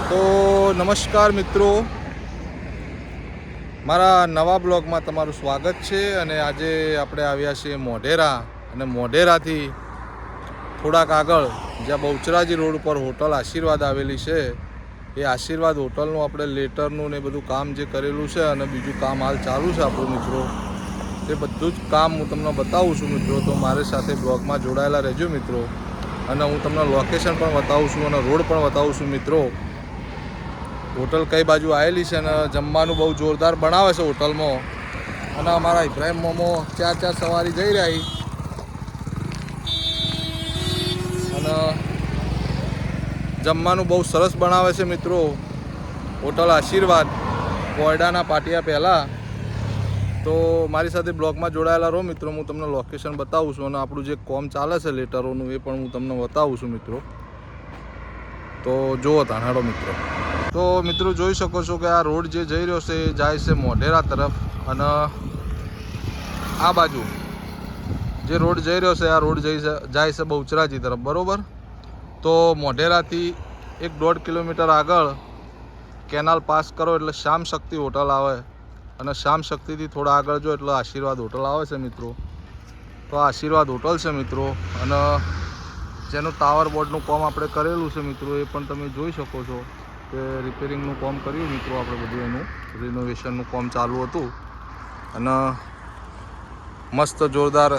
તો નમસ્કાર મિત્રો, મારા નવા બ્લોગમાં તમારું સ્વાગત છે. અને આજે આપણે આવ્યા છીએ મોઢેરા, અને મોઢેરાથી થોડાક આગળ જ્યાં બહુચરાજી રોડ ઉપર હોટલ આશીર્વાદ આવેલી છે, એ આશીર્વાદ હોટલનું આપણે લેટરનું ને બધું કામ જે કરેલું છે અને બીજું કામ હાલ ચાલુ છે આપણું મિત્રો, એ બધું જ કામ હું તમને બતાવું છું મિત્રો. તો મારી સાથે બ્લોગમાં જોડાયેલા રહેજો મિત્રો, અને હું તમને લોકેશન પણ બતાવું છું અને રોડ પણ બતાવું છું મિત્રો. હોટલ કઈ બાજુ આવેલી છે અને જમવાનું બહુ જોરદાર બનાવે છે હોટલમાં. અને અમારા ઇબ્રાહિમ મોમો ચાર સવારી જઈ રહી, અને જમવાનું બહુ સરસ બનાવે છે મિત્રો. હોટલ આશીર્વાદ કોયડાના પાટિયા પહેલાં. તો મારી સાથે બ્લોગમાં જોડાયેલા રહો મિત્રો, હું તમને લોકેશન બતાવું છું અને આપણું જે કોમ ચાલે છે લેટરોનું એ પણ હું તમને બતાવું છું મિત્રો. તો જુઓ તાણાડો મિત્રો. તો મિત્રો જોઈ શકો છો કે આ રોડ જે જઈ રહ્યો છે એ જાય છે મોઢેરા તરફ, અને આ બાજુ જે રોડ જઈ રહ્યો છે આ રોડ જાય છે બહુચરાજી તરફ, બરાબર. તો મોઢેરાથી 1-1.5 કિલોમીટર આગળ કેનાલ પાસ કરો એટલે શ્યામ શક્તિ હોટલ આવે, અને શ્યામ શક્તિથી થોડા આગળ જો એટલે આશીર્વાદ હોટલ આવે છે મિત્રો. તો આ આશીર્વાદ હોટલ છે મિત્રો, અને જેનું ટાવર બોર્ડનું કામ આપણે કરેલું છે મિત્રો, એ પણ તમે જોઈ શકો છો કે રિપેરિંગનું કામ કર્યું મિત્રો. આપણે બધું એનું રિનોવેશનનું કામ ચાલુ હતું, અને મસ્ત જોરદાર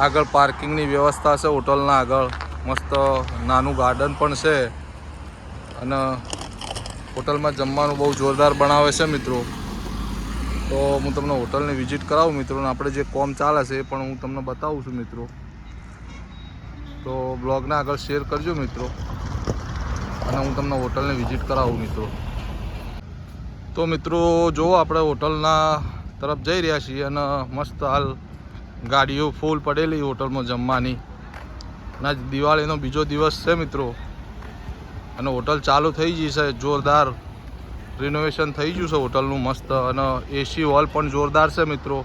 આગળ પાર્કિંગની વ્યવસ્થા છે હોટલના આગળ. મસ્ત નાનું ગાર્ડન પણ છે, અને હોટલમાં જમવાનું બહુ જોરદાર બનાવે છે મિત્રો. તો હું તમને હોટલની વિઝિટ કરાવું મિત્રો, અને આપણે જે કામ ચાલે છે એ પણ હું તમને બતાવું છું મિત્રો. તો બ્લોગને આગળ શેર કરજો મિત્રો, અને હું તમને હોટલની વિઝિટ કરાવું મિત્રો. તો મિત્રો જુઓ, આપણે હોટલના તરફ જઈ રહ્યા છીએ, અને મસ્ત હાલ ગાડીઓ ફૂલ પડેલી હોટલમાં જમવાની. અને દિવાળીનો બીજો દિવસ છે મિત્રો, અને હોટલ ચાલુ થઈ ગઈ છે. જોરદાર રિનોવેશન થઈ ગયું છે હોટલનું મસ્ત, અને એસી હોલ પણ જોરદાર છે મિત્રો.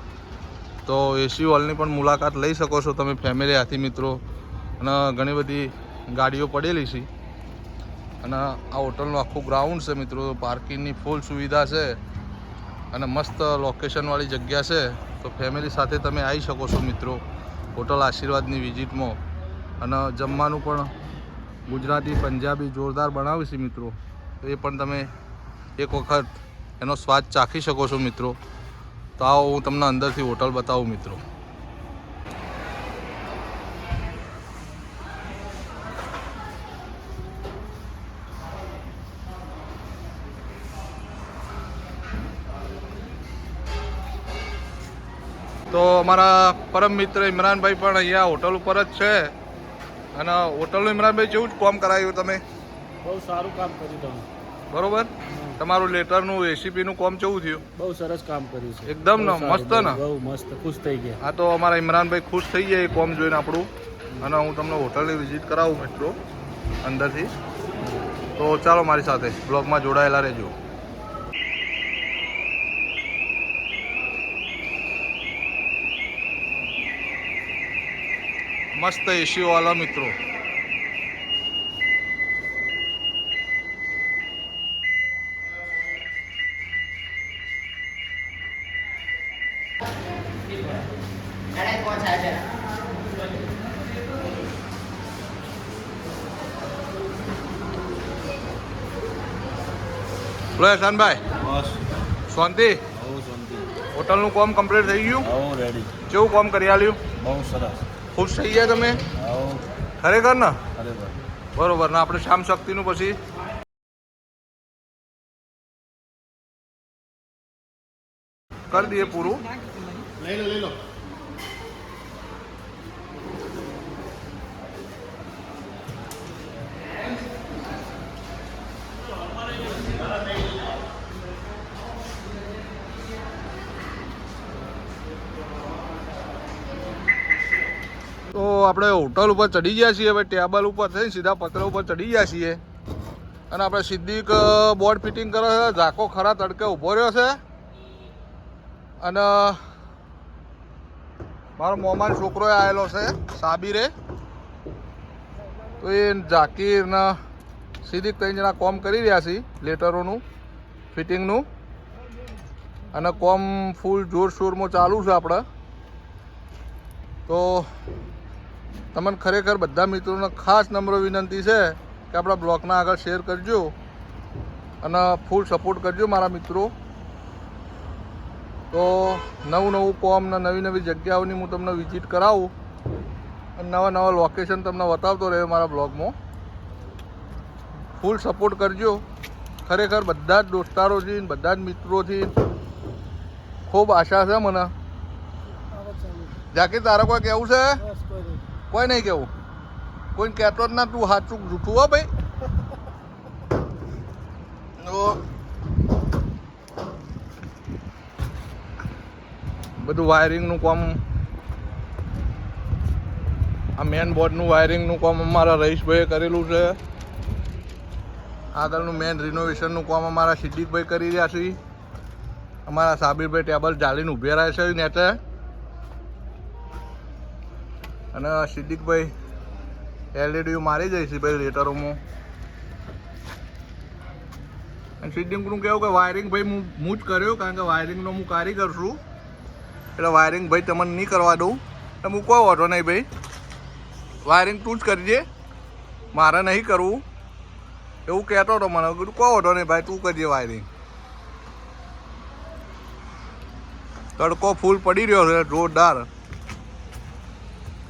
તો એસી હોલની પણ મુલાકાત લઈ શકો છો તમે ફેમિલી હાથી મિત્રો. અને ઘણી બધી ગાડીઓ પડેલી છે, અને આ હોટલનું આખું ગ્રાઉન્ડ છે મિત્રો. પાર્કિંગની ફૂલ સુવિધા છે, અને મસ્ત લોકેશનવાળી જગ્યા છે. તો ફેમિલી સાથે તમે આવી શકો છો મિત્રો હોટલ આશીર્વાદની વિઝિટમાં. અને જમવાનું પણ ગુજરાતી પંજાબી જોરદાર બનાવ્યું છે મિત્રો. તો એ પણ તમે એક વખત એનો સ્વાદ ચાખી શકો છો મિત્રો. તો આવો હું તમને અંદરથી હોટલ બતાવું મિત્રો. તો અમારા પરમ મિત્ર ઇમરાનભાઈ પણ અહીંયા હોટલ ઉપર જ છે. અને હોટલનું ઇમરાનભાઈ જેવું જ કામ કરાયું તમે? બહુ સારું કામ કર્યું તમે. બરોબર. તમારું લેટરનું એસીપીનું કામ કેવું થયું? બહુ સરસ કામ કર્યું છે. એકદમ ને મસ્ત ને? બહુ મસ્ત, ખુશ થઈ ગયા. હા, તો અમારા ઇમરાનભાઈ ખુશ થઈ ગયા એ કામ જોઈને આપણું. અને હું તમને હોટલની વિઝિટ કરાવું મિત્રો અંદરથી. તો ચાલો મારી સાથે બ્લોગમાં જોડાયેલા રહેજો. મસ્ત એસી વાળા મિત્રો. બોલો એહસાનભાઈ, બસ શાંતિ? બહુ શાંતિ. હોટલનું કામ કમ્પ્લીટ થઈ ગયું? બહુ રેડી. કેવું કામ કરી આલ્યું? બહુ સરસ. ખુશ થઈ ગયા તમે? આવો ખરેખર ને? ખરેખર. બરોબર. ને આપણે શ્યામ શક્તિનું પછી કરી દઈએ પૂરું. લઈ લો. તો આપણે હોટલ ઉપર ચડી ગયા છીએ. હવે ટેબલ ઉપર થઈને સીધા પત્ર ઉપર ચડી ગયા છીએ, અને આપણે સિદ્દીક બોર્ડ ફિટિંગ કરે છે. ઝાકો ખરા તડકે ઊભો રહ્યો છે, અને મારો મોમાન છોકરો આવેલો છે સાબીરે. તો એ ઝાકીર ને સીધી 3 જણા કોમ કરી રહ્યા છે લેટરોનું ફિટિંગનું અને કોમ ફૂલ જોરશોરમાં ચાલુ છે આપણે. તો તમને ખરેખર બધા મિત્રોને ખાસ નમ્ર વિનંતી છે કે આપણા બ્લોગના આગળ શેર કરજો અને ફૂલ સપોર્ટ કરજો મારા મિત્રો. તો નવું કોમ ને નવી જગ્યાઓની હું તમને વિઝિટ કરાવું અને નવા લોકેશન તમને બતાવતો રહ્યો મારા બ્લોગમાં. ફૂલ સપોર્ટ કરજો. ખરેખર બધા જ દોસ્તારોથી બધા જ મિત્રોથી ખૂબ આશા છે મને. જાકીર તારે કોઈ કહેવું છે? કોઈ નહીં કહેવું. કોઈને કહેતો જ ના, તું સાચું જૂઠું હો ભાઈ. બધું વાયરિંગનું કામ, આ મેન બોર્ડનું વાયરિંગનું કામ અમારા રહીશભાઈએ કરેલું છે. આગળનું મેન રિનોવેશનનું કામ અમારા સિદ્દીકભાઈ કરી રહ્યા છે. અમારા સાબિરભાઈ ટેબલ ચાલીને ઊભી રહ્યા છે નેટે. અને સિદ્દીકભાઈ એલઈડી મારી જાય છે ભાઈ લેટરોમાં. અને સિદ્દીકનું કહેવું કે વાયરિંગ ભાઈ હું જ કર્યો, કારણ કે વાયરિંગનો હું કારીગર છું. એટલે વાયરિંગ ભાઈ તમને નહીં કરવા દઉં. એટલે હું કોઈ વાંધો નહીં ભાઈ, વાયરિંગ તું જ કરજે, મારે નહીં કરવું એવું કહેતો હતો મને. કીધું કોઈ વાંધો નહીં ભાઈ, તું કરજે વાયરિંગ. તડકો ફૂલ પડી રહ્યો છે જોરદાર.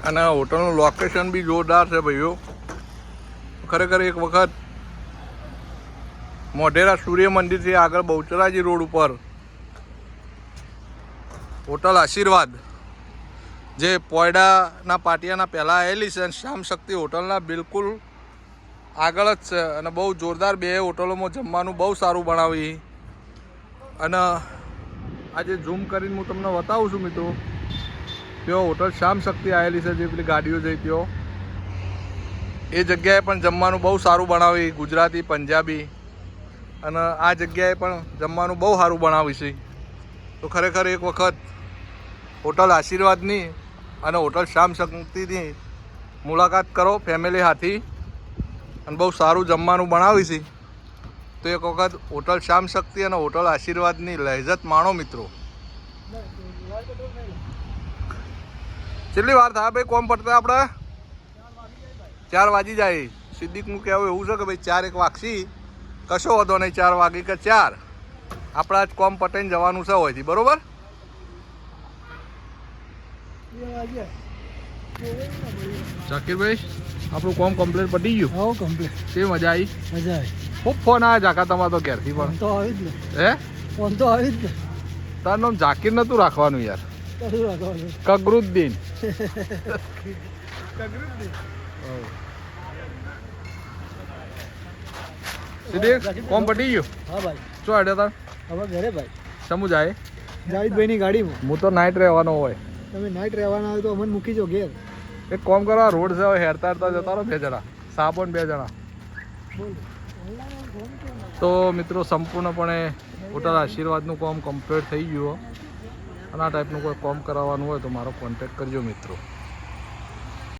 અને હોટલનું લોકેશન બી જોરદાર છે ભાઈઓ. ખરેખર એક વખત મોઢેરા સૂર્ય મંદિરથી આગળ બહુચરાજી રોડ ઉપર હોટલ આશીર્વાદ જે પોયડાના પાટિયાના પહેલાં આવેલી છે, અને શ્યામ શક્તિ હોટલના બિલકુલ આગળ જ છે. અને બહુ જોરદાર બે હોટલોમાં જમવાનું બહુ સારું બનાવી. અને આજે ઝૂમ કરીને હું તમને બતાવું છું મિત્રો, ત્યાં હોટલ શ્યામ શક્તિ આવેલી છે, જે પેલી ગાડીઓ જઈ ત્યાં એ જગ્યાએ પણ જમવાનું બહુ સારું બનાવી, ગુજરાતી પંજાબી. અને આ જગ્યાએ પણ જમવાનું બહુ સારું બનાવી છે. તો ખરેખર એક વખત હોટલ આશીર્વાદની અને હોટલ શ્યામ શક્તિની મુલાકાત કરો ફેમિલી હાથી. અને બહુ સારું જમવાનું બનાવી છે. તો એક વખત હોટલ શ્યામ શક્તિ અને હોટલ આશીર્વાદની લહેજત માણો મિત્રો. કેટલી વાર થાય ભાઈ કોમ પડતા આપણે? 4 વાગી જાય. સિદ્દીકનું કહેવું એવું છે કે ભાઈ 4 1 વાગશી, કશો વાંધો નહીં. 4 વાગી કે 4 આપણા જ કોમ પટાઈને જવાનું છે હોયથી, બરોબર? જાકીરભાઈ આપણું કોમ કમ્પ્લીટ પતી ગયું? હા કમ્પ્લીટ. કેવી મજા આવી? મજા આવી. ખૂબ ફોન આવ્યા જાકા તમારે તો ઘેરથી પણ. તો આવી જ ને. હે ફોન તો આવી જ ને. તારું નામ જાકીર નતું રાખવાનું યાર, કશું રાખવાનું. કગરુદ્દીન. સિદ્દીક કોમ પટી ગયું? હા ભાઈ. શું અડ્યા તાર? હવે ઘરે ભાઈ. સમું જાય? જાવેદભાઈની ગાડીમાં. હું તો નાઇટ રહેવાનો હોય. તમે નાઇટ રહેવાના હોય તો અમને મૂકી જો ઘેર. એક કોમ કરવા, રોડ છે હેરતા હેરતા જતા રહો 2 જણા, સાબો ને 2 જણા. તો મિત્રો સંપૂર્ણપણે હોટલ આશીર્વાદનું કામ કમ્પ્લીટ થઈ ગયું. અને આ ટાઈપનું કોઈ કામ કરાવવાનું હોય તો મારો કોન્ટેક્ટ કરજો મિત્રો.